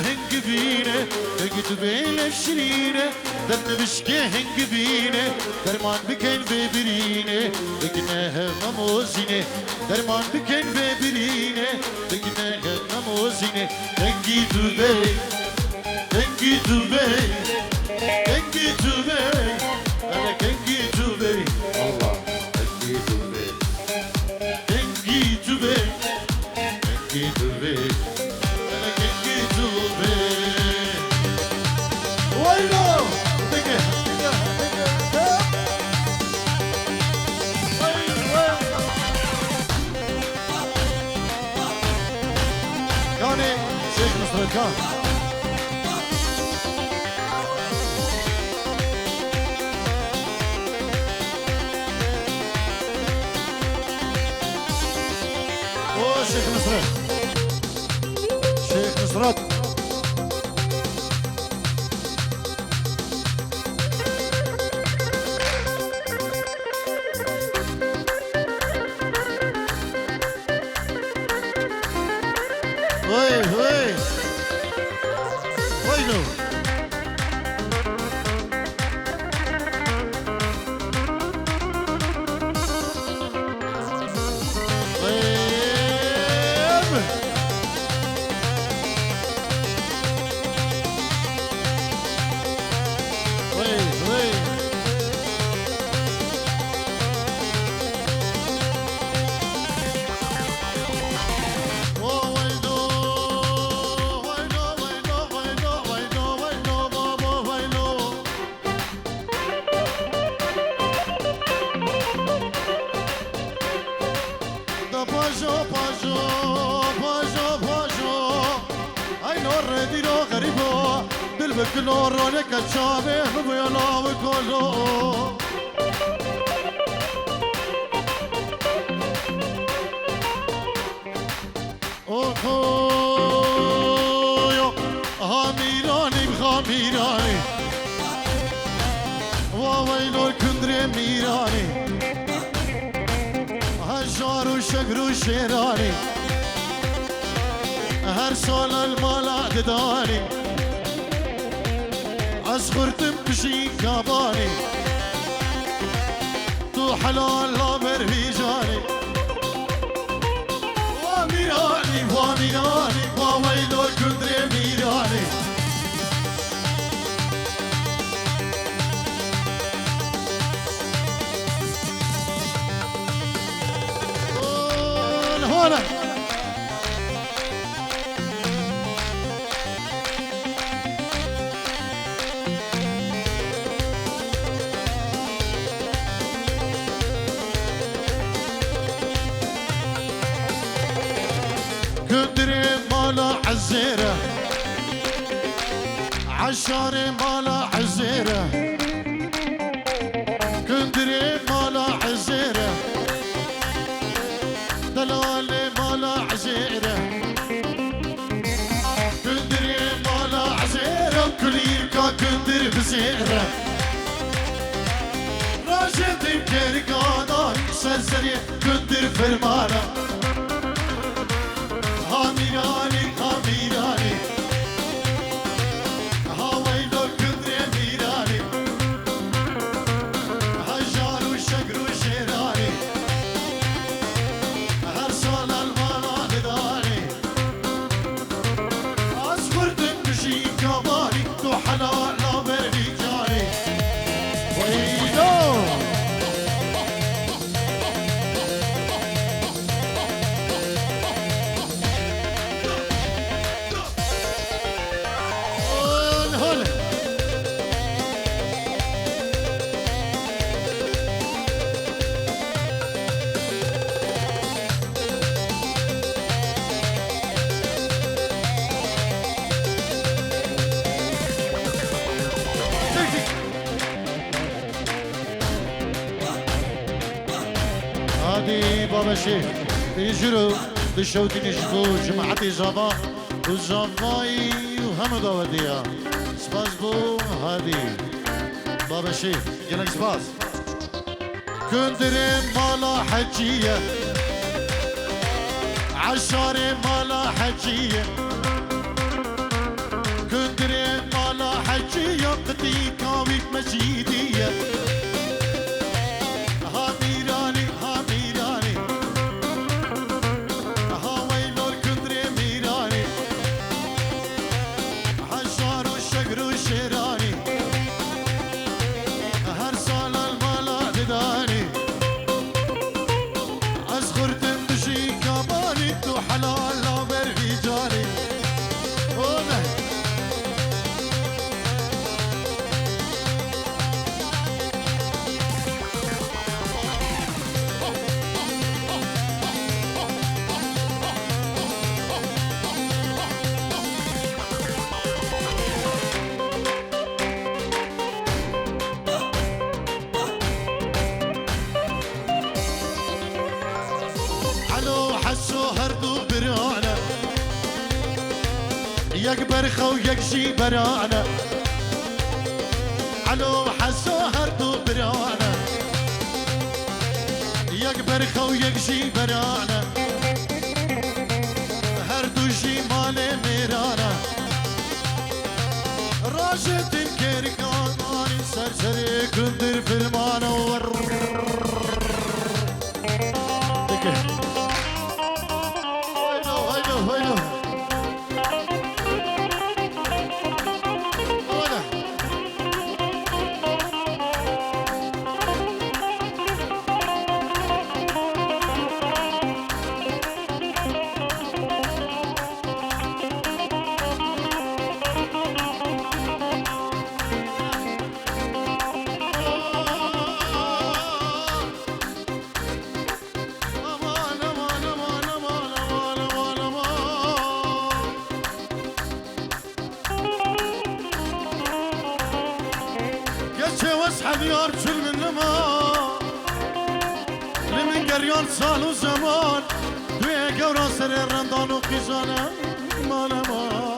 هنگ بینه بگی تو بیلش شیرینه در نبشکه هنگ بینه درمان بکن ببرینه بگی نه نموزینه درمان بکن ببرینه بگی نه نموزینه هنگی تو بی هنگی تو بی هنگی تو بی انا هنگی تو بی الله هنگی تو بی هنگی تو بی هنگی تو بی انا هنگي تو بي ويلو دقه يعني شيخ نصر الكان شيخ نصرت شيخ نصرت وي وي وينو بكلو رونك الشابه بيلا وكلو اوخويو هاميراني بخاميراني وويلو الكندري ميراني هالشار وشقر وشيراني هر سال المالا دداني أصغرتم بشي كاباني تو حلال لا برهيجاني واميراني واميراني وويلو الكندري ميراني هنا كندري مالا عزيرة عشاري مالا عزيرة كندري مالا عزيرة دلالي مالا عزيرة كندري مالا عزيرة كليركا كندري بزيرة راشد كيركانا سرسري كندري فرمانا هاميراني هاميراني هاويلو كندري ميراني هجار وشقر وشيراني هرسال المانا هداني أصفرت بشي كباري تو حلال لا برهيجاني ويلو هادي بابا شيخ يجروا بالشوتين يجبوا جماعتي زبا والزباي وهم داوديا سباس بو هادي بابا شيخ يلك سباس كندري مالا حجية عشاري مالا حجية كندري مالا حجي يقضي كاوي مجيدية ها ميراني ها ميراني ها ويلو الكندري ميراني حجار وشقر وشيراني هر سال المالا دداني أزخر تندشي كاباني تو حلال لا برهيجاني يكبر خو يكشي برانا علو حسو هردو برانا يكبر خو يكشي برانا هردو شي مالي ميرانا راشد الكيركان اني سرسري كندر في المانور ويلو ويلو ويلو واسحب يرجل من لما لمن قريان سال وزمان دوي قورا سر الرندان وقيزانا ما لما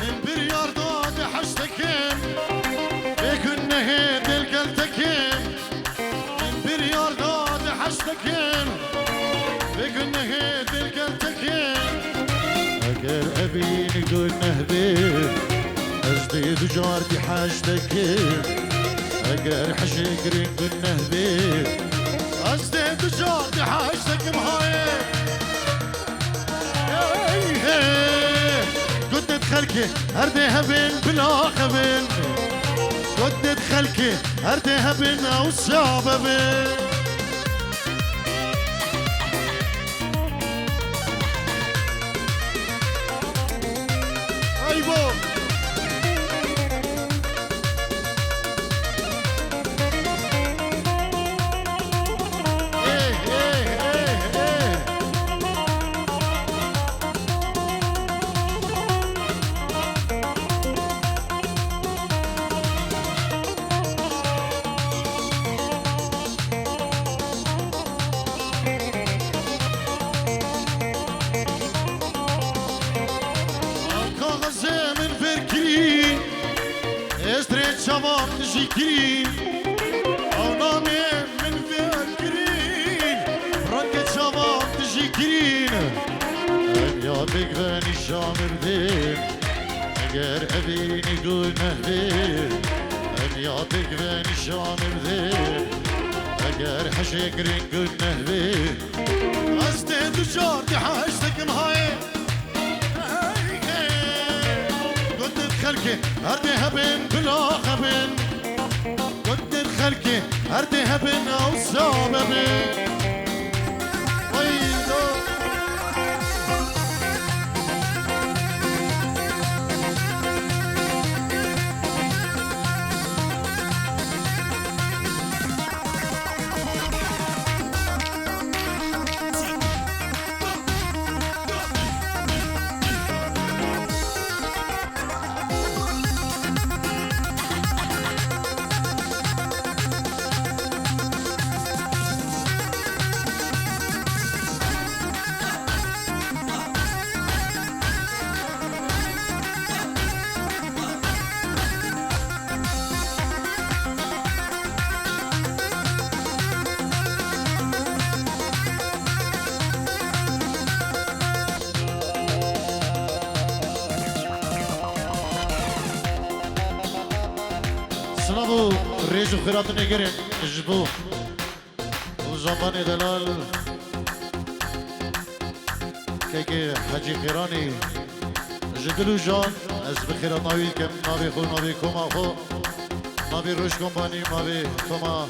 من بريار داد حشتكين بيكون نهيد القلتكين من بريار داد حشتكين بيقول نهيد القلتكين اگر ابين يقول نهبين ازديد جارتي حاجتكين اگر حشقرين قول نهبين ازديد جارتي حاجتك مهاي قد دخلكي هردي هبين بلا خبين قد دخلكي هردي هبين او ساببين شباب تشكرين او نامي من فكرين رنقة شباب تشكرين يا بقباني الشامر دين اگر ابين يقول نهدين يا بقباني الشامر دين اگر حشقرين قول نهدين ازديد وجارتي حاجتك مهاي خلكي هردي هبن بلا خبن قد خلكي هردي هبن او ساببن ويلو ريز وخيرات نجرين جبو وزمان دلال كيكي حجي خيراني جدلو جان از بخيرات ناوي كم ناوي خو ناوي كوما خو ناوي روش كومباني ناوي كوما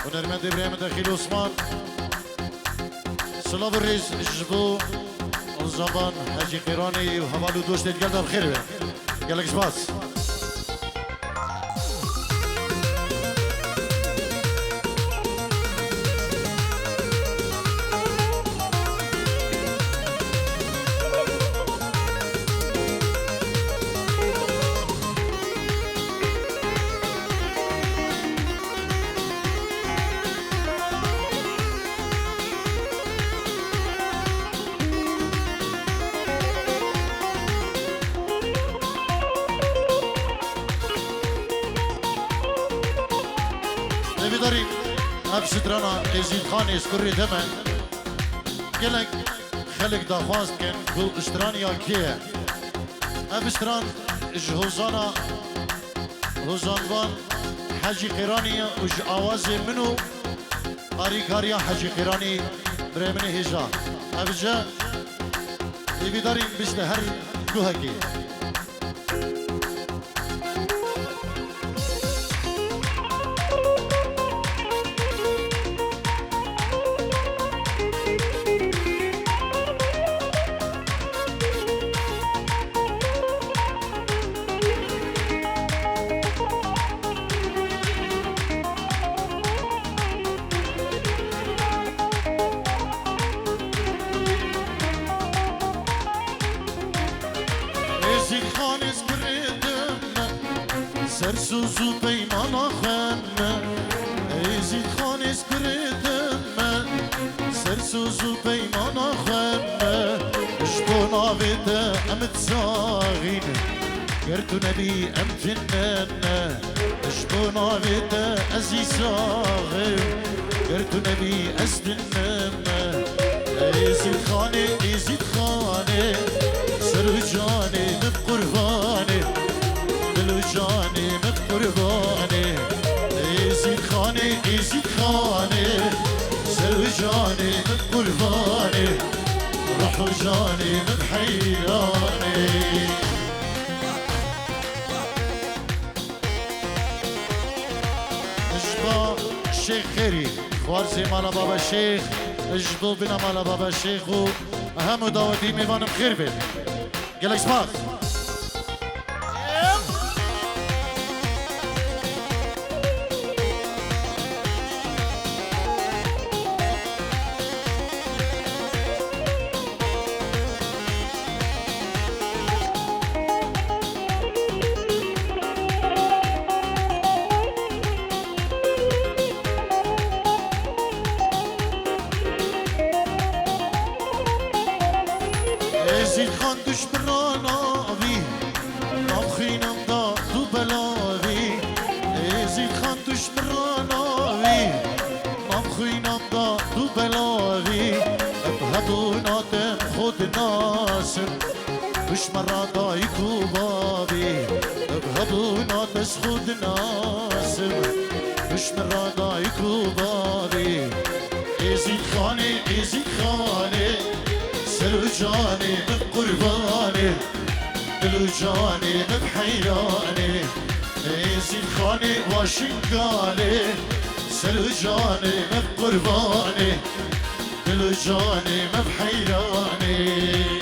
ونرمند ابراهيم دخيل عثمان سلاف الريز جبو الزمان حجي خيراني وهمالو دوش تتقلد بخير قالك سباس داریم افشترانا ازید خانی اسکری دمن گلک خلق داخواست کن کل اشترانیا کیه افشتران جهوزانا هوزانوان حجی قیرانی و آواز منو آریکاریا حجی قیرانی برمنی هجا افجا ایوی داریم بشت هر گوهکی سرسوزو پیمان آخمه ایزید خانیز کردمه سرسوزو پیمان آخمه اشتو ناویده امت زاغین گرتو نبی امتننه اشتو ناویده ازی زاغین گرتو نبی ازدننه ایزید خانه سرو جانه مب قربانه دلو جاني مت قرباني يزيد خاني سلو جاني مت قرباني روحو جاني مت حيراني اجبا الشيخ خيري خوارزي مالا بابا الشيخ اجبو بنا مالا بابا الشيخ وأهم دعوتي ميوان بخير بيت قالك سماك ازید خان دشمناناوی ناخینم دا تو بلاوی ازید خان دشمناناوی ناخینم دا تو بلاوی ابهدوناتم خود ناسم دشمن را دای کوبابی ابهدونات از خود ناسم دشمن را دای کوبابی ازید خانه سلو جاني من قرباني دلو جاني من حيراني يزيد خاني واشنقاني سلو جاني من قرباني دلو جاني من حيراني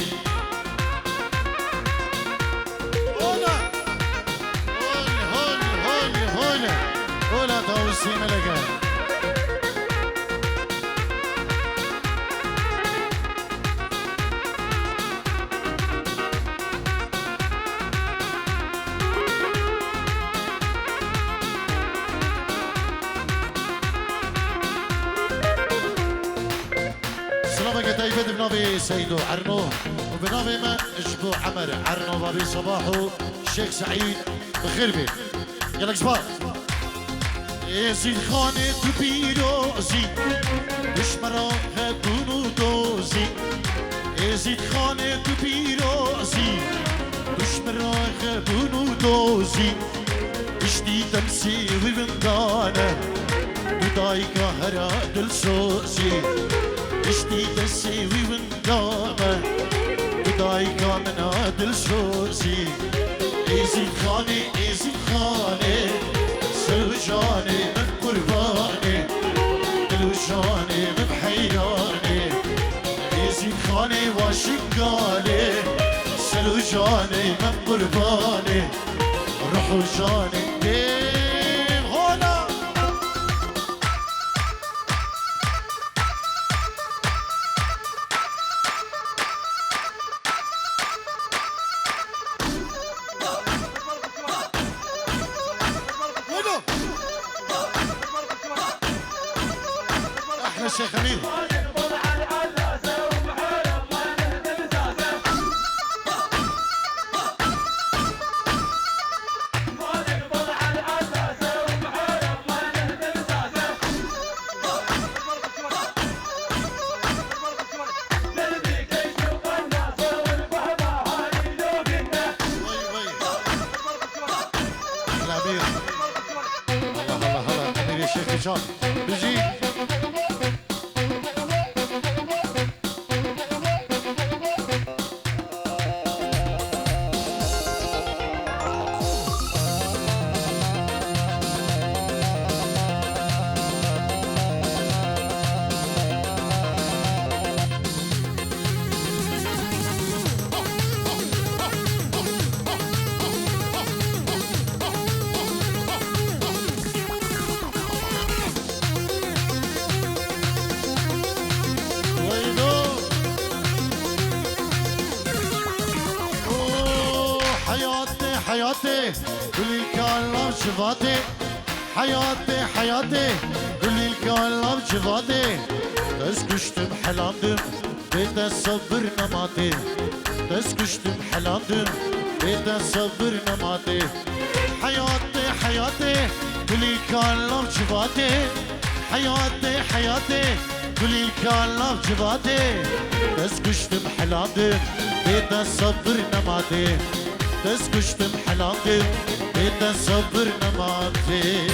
هولا دوسي ملكة دايفيد بنوبي سيدو عرنو وبنوبي ما اجبو عمر عرنو بابي صباحو الشيخ سعيد بخير بيت يلك صباح يزيد خاني تبيروزي دشمرا هدونو دوزي يزيد خاني تبيروزي دشمرا هدونو دوزي اشتي تمسي وبندانه بدايكا هرا دل سوسي اشتي تمسي وبندانه بدايكا منا دل سوسي ايزي خاني سرجاني من قرباني دلوشاني من بحيراني ايزي خاني واشقالي سرجاني من قرباني روحو جاني هنا احلى شيخ امير بيجي حياتي قولي كان لام شفاتي حياتي قولي كان لام شفاتي تسكشتم حلامدم بيت الصبر نماتي تسكشتم حلامدم بيت الصبر نماتي حياتي قولي كان لام شفاتي حياتي قولي كان لام شفاتي تسكشتم حلامدم بيت الصبر نماتي تسكشتم حلامدم بيت الصبر نماتي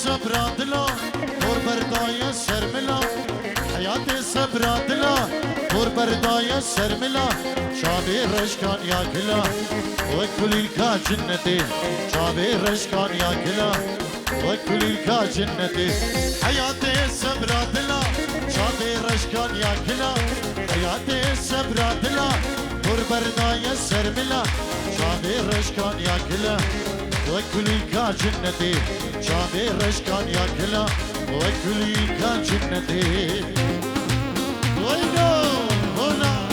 صبرادلا دور بردايا سرملا حياتي صبرادلا دور بردايا سرملا شابي رشكان يا كلا وكل الكا جنتي شابي رشكان يا كلا وكل الكا جنتي حياتي صبرادلا شابي رشكان يا كلا حياتي صبرادلا دور بردايا سرملا شابي رشكان يا كلا وكلي كان جنتي شامي رشكان يا كلا وكلي كان جنتي وينو هنا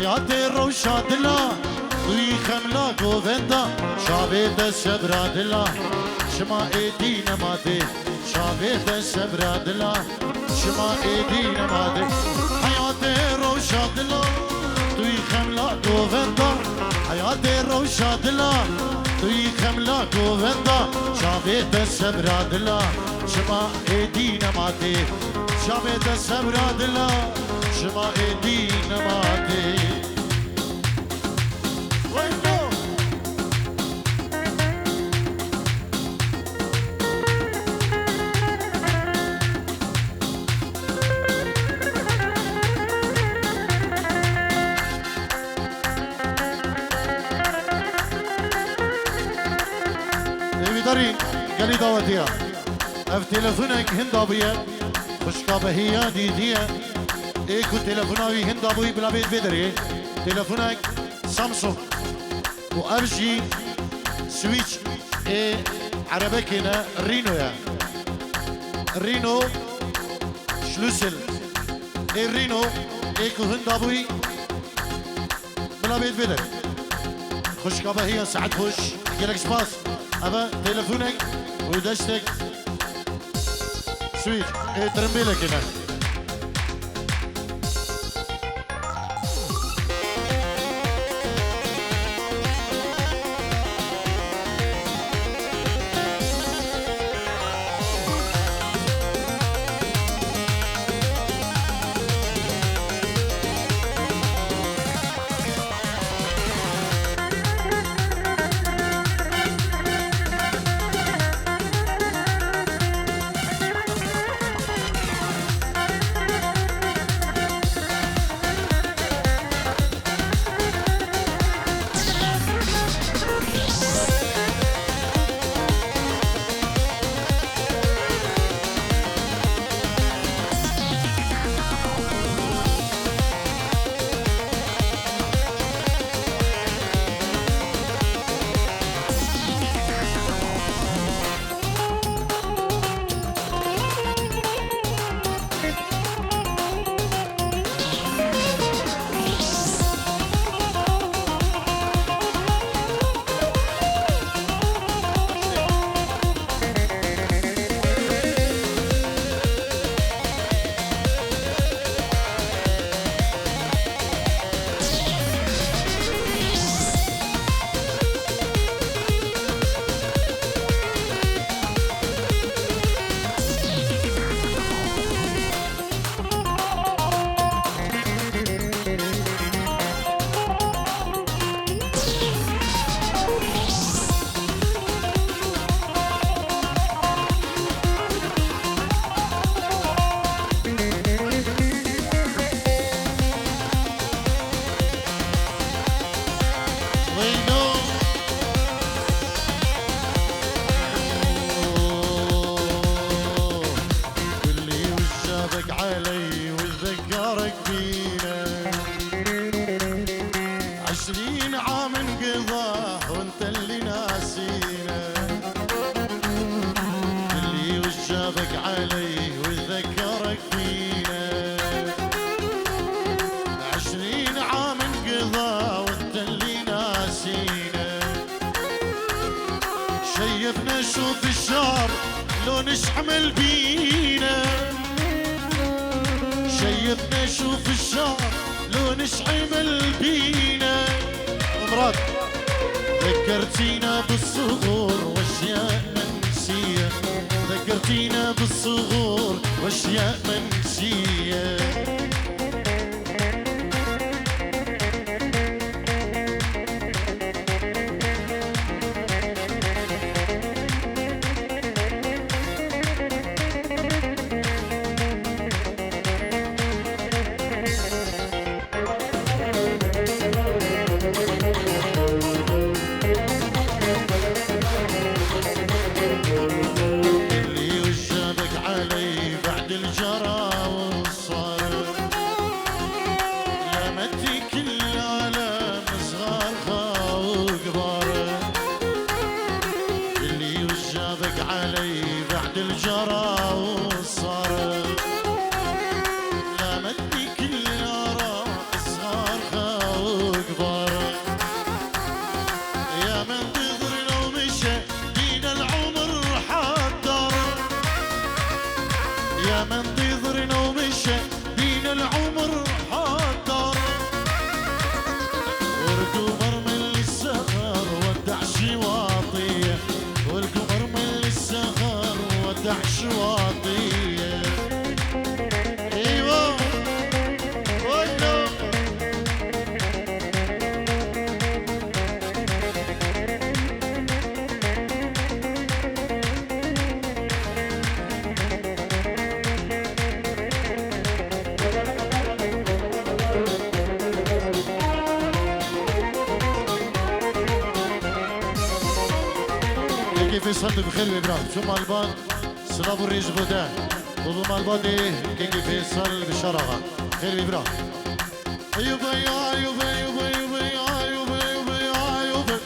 حياتي روشا دلا دوی خملا گووندا شاوه ده سبرا دلا شما ایدی نماده شاوه ده سبرا دلا شما ایدی نماده حیاتي روشا دلا دوی خملا گووندا حیاتي روشا دلا دوی خملا گووندا شاوه ده سبرا دلا شما ایدی نماده شاوه ده سبرا دلا شما ایدی نماده دارين قالي داوتيا اف تلفونك هندابية خشكابة هي ديدية ايكو تلفوناوي هندابوي بلا بيت بدري تلفونك سامسونج وابجي سويتش اي عربكنا رينو يا رينو شلوسل اي رينو ايكو هندابوي بلا بيت بدري خشكابة هي ساعد خوش قالك سباس أبا تلفونك ودشتك سويت ايه ترمبيلك هنا شيفنا شوف الشهر لو نشحمل بينا شيفنا شوف الشهر لو نشحمل بينا مراد ذكرتينا بالصغور واشياء منسية ذكرتينا بالصغور واشياء منسية كيكي فيصل بخير وإبراهيم شو مالبان سلاب الريز بودان بابو مالبادي كيكي فيصل بشرغة خير وإبراهيم أيوبا يا أيوبا أيوبا أيوبا يا أيوبا أيوبا يا أيوبا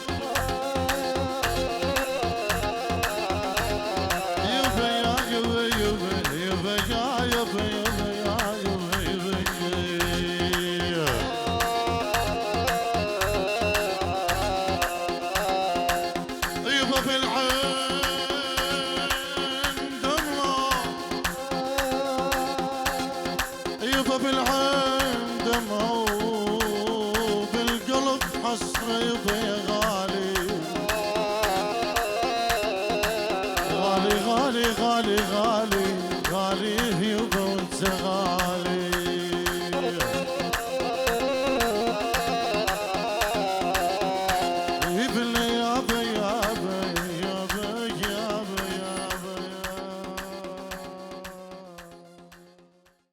أيوبا يا أيوبا أيوبا أيوبا يا أيوبا أيوبا يا أيوبا أيوبا أيوبا بالعين دمعة أيوبا بالعين دمعة وبالقلب حسرة يبا يا غالي